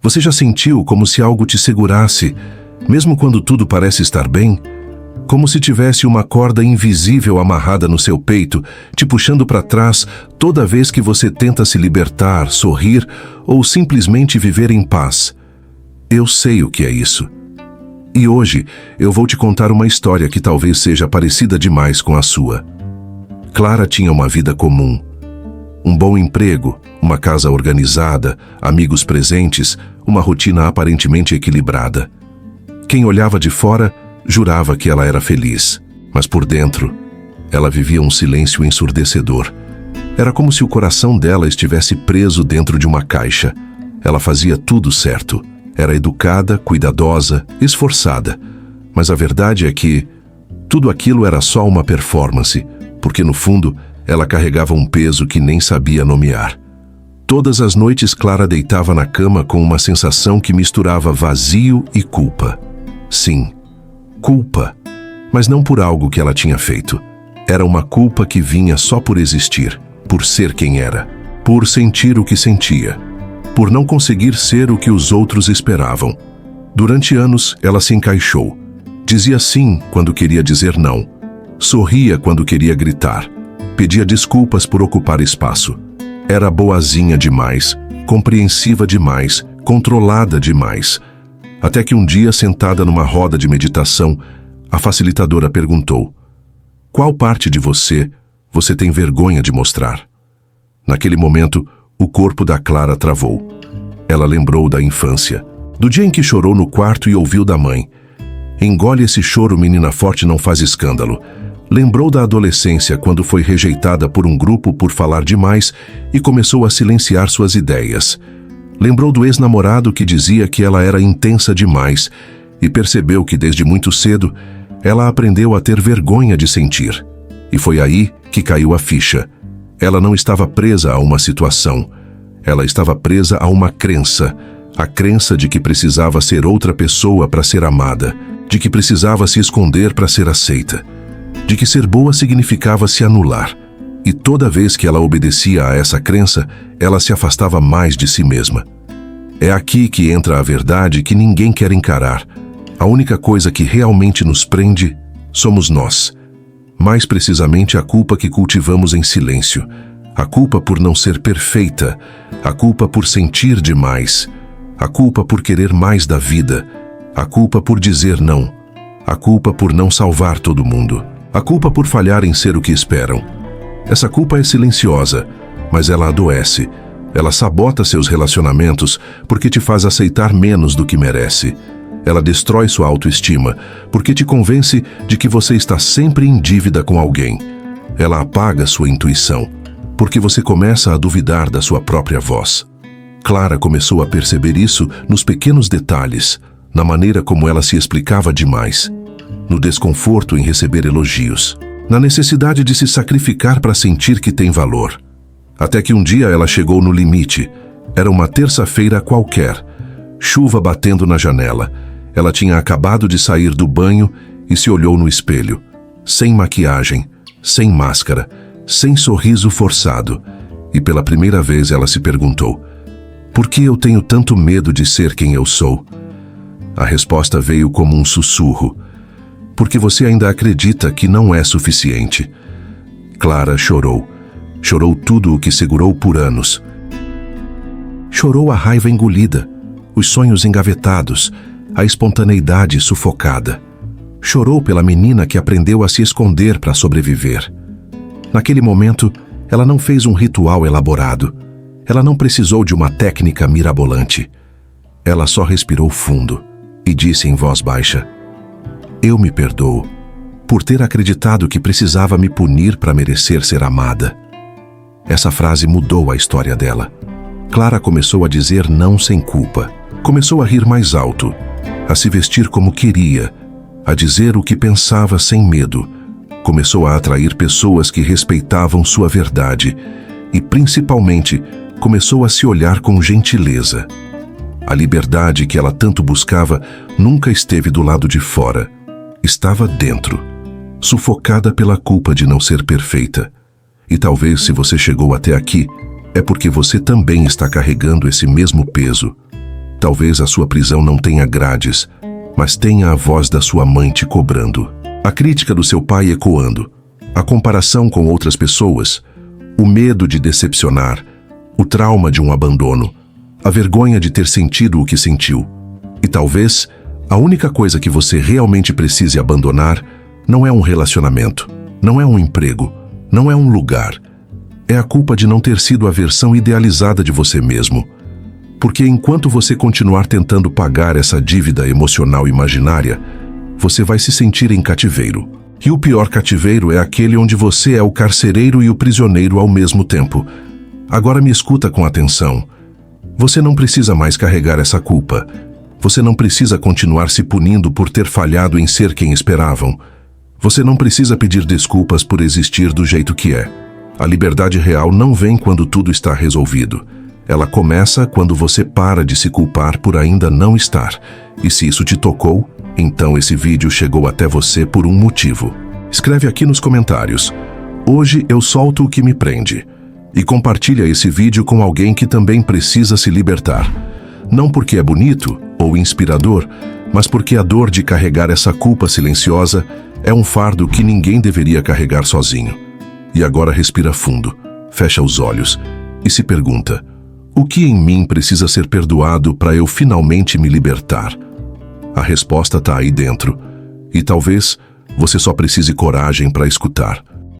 Você já sentiu como se algo te segurasse, mesmo quando tudo parece estar bem? Como se tivesse uma corda invisível amarrada no seu peito, te puxando para trás toda vez que você tenta se libertar, sorrir ou simplesmente viver em paz. Eu sei o que é isso. E hoje eu vou te contar uma história que talvez seja parecida demais com a sua. Clara tinha uma vida comum. Um bom emprego, uma casa organizada, amigos presentes, uma rotina aparentemente equilibrada. Quem olhava de fora jurava que ela era feliz, mas por dentro, ela vivia um silêncio ensurdecedor. Era como se o coração dela estivesse preso dentro de uma caixa. Ela fazia tudo certo. Era educada, cuidadosa, esforçada. Mas a verdade é que tudo aquilo era só uma performance, porque no fundo, ela carregava um peso que nem sabia nomear. Todas as noites Clara deitava na cama com uma sensação que misturava vazio e culpa. Sim, culpa, mas não por algo que ela tinha feito. Era uma culpa que vinha só por existir, por ser quem era, por sentir o que sentia, por não conseguir ser o que os outros esperavam. Durante anos, ela se encaixou. Dizia sim quando queria dizer não. Sorria quando queria gritar. Pedia desculpas por ocupar espaço. Era boazinha demais, compreensiva demais, controlada demais. Até que um dia, sentada numa roda de meditação, a facilitadora perguntou: qual parte de você tem vergonha de mostrar? Naquele momento, o corpo da Clara travou. Ela lembrou da infância, do dia em que chorou no quarto e ouviu da mãe: engole esse choro, menina forte, não faz escândalo. Lembrou da adolescência, quando foi rejeitada por um grupo por falar demais e começou a silenciar suas ideias. Lembrou do ex-namorado que dizia que ela era intensa demais e percebeu que desde muito cedo ela aprendeu a ter vergonha de sentir. E foi aí que caiu a ficha. Ela não estava presa a uma situação. Ela estava presa a uma crença. A crença de que precisava ser outra pessoa para ser amada, de que precisava se esconder para ser aceita, de que ser boa significava se anular. E toda vez que ela obedecia a essa crença, ela se afastava mais de si mesma. É aqui que entra a verdade que ninguém quer encarar. A única coisa que realmente nos prende somos nós. Mais precisamente a culpa que cultivamos em silêncio. A culpa por não ser perfeita. A culpa por sentir demais. A culpa por querer mais da vida. A culpa por dizer não. A culpa por não salvar todo mundo. A culpa por falhar em ser o que esperam. Essa culpa é silenciosa, mas ela adoece. Ela sabota seus relacionamentos porque te faz aceitar menos do que merece. Ela destrói sua autoestima porque te convence de que você está sempre em dívida com alguém. Ela apaga sua intuição porque você começa a duvidar da sua própria voz. Clara começou a perceber isso nos pequenos detalhes, na maneira como ela se explicava demais, no desconforto em receber elogios, na necessidade de se sacrificar para sentir que tem valor. Até que um dia ela chegou no limite. Era uma terça-feira qualquer, chuva batendo na janela. Ela tinha acabado de sair do banho e se olhou no espelho, sem maquiagem, sem máscara, sem sorriso forçado. E pela primeira vez ela se perguntou: por que eu tenho tanto medo de ser quem eu sou? A resposta veio como um sussurro: porque você ainda acredita que não é suficiente. Clara chorou. Chorou tudo o que segurou por anos. Chorou a raiva engolida, os sonhos engavetados, a espontaneidade sufocada. Chorou pela menina que aprendeu a se esconder para sobreviver. Naquele momento, ela não fez um ritual elaborado. Ela não precisou de uma técnica mirabolante. Ela só respirou fundo e disse em voz baixa: eu me perdoo por ter acreditado que precisava me punir para merecer ser amada. Essa frase mudou a história dela. Clara começou a dizer não sem culpa. Começou a rir mais alto, a se vestir como queria, a dizer o que pensava sem medo. Começou a atrair pessoas que respeitavam sua verdade e, principalmente, começou a se olhar com gentileza. A liberdade que ela tanto buscava nunca esteve do lado de fora. Estava dentro, sufocada pela culpa de não ser perfeita. E talvez, se você chegou até aqui, é porque você também está carregando esse mesmo peso. Talvez a sua prisão não tenha grades, mas tenha a voz da sua mãe te cobrando. A crítica do seu pai ecoando, a comparação com outras pessoas, o medo de decepcionar, o trauma de um abandono, a vergonha de ter sentido o que sentiu. E talvez a única coisa que você realmente precise abandonar não é um relacionamento, não é um emprego, não é um lugar. É a culpa de não ter sido a versão idealizada de você mesmo. Porque enquanto você continuar tentando pagar essa dívida emocional imaginária, você vai se sentir em cativeiro. E o pior cativeiro é aquele onde você é o carcereiro e o prisioneiro ao mesmo tempo. Agora me escuta com atenção. Você não precisa mais carregar essa culpa. Você não precisa continuar se punindo por ter falhado em ser quem esperavam. Você não precisa pedir desculpas por existir do jeito que é. A liberdade real não vem quando tudo está resolvido. Ela começa quando você para de se culpar por ainda não estar. E se isso te tocou, então esse vídeo chegou até você por um motivo. Escreve aqui nos comentários: hoje eu solto o que me prende. E compartilha esse vídeo com alguém que também precisa se libertar. Não porque é bonito ou inspirador, mas porque a dor de carregar essa culpa silenciosa é um fardo que ninguém deveria carregar sozinho. E agora respira fundo, fecha os olhos e se pergunta: o que em mim precisa ser perdoado para eu finalmente me libertar? A resposta está aí dentro, e talvez você só precise coragem para escutar.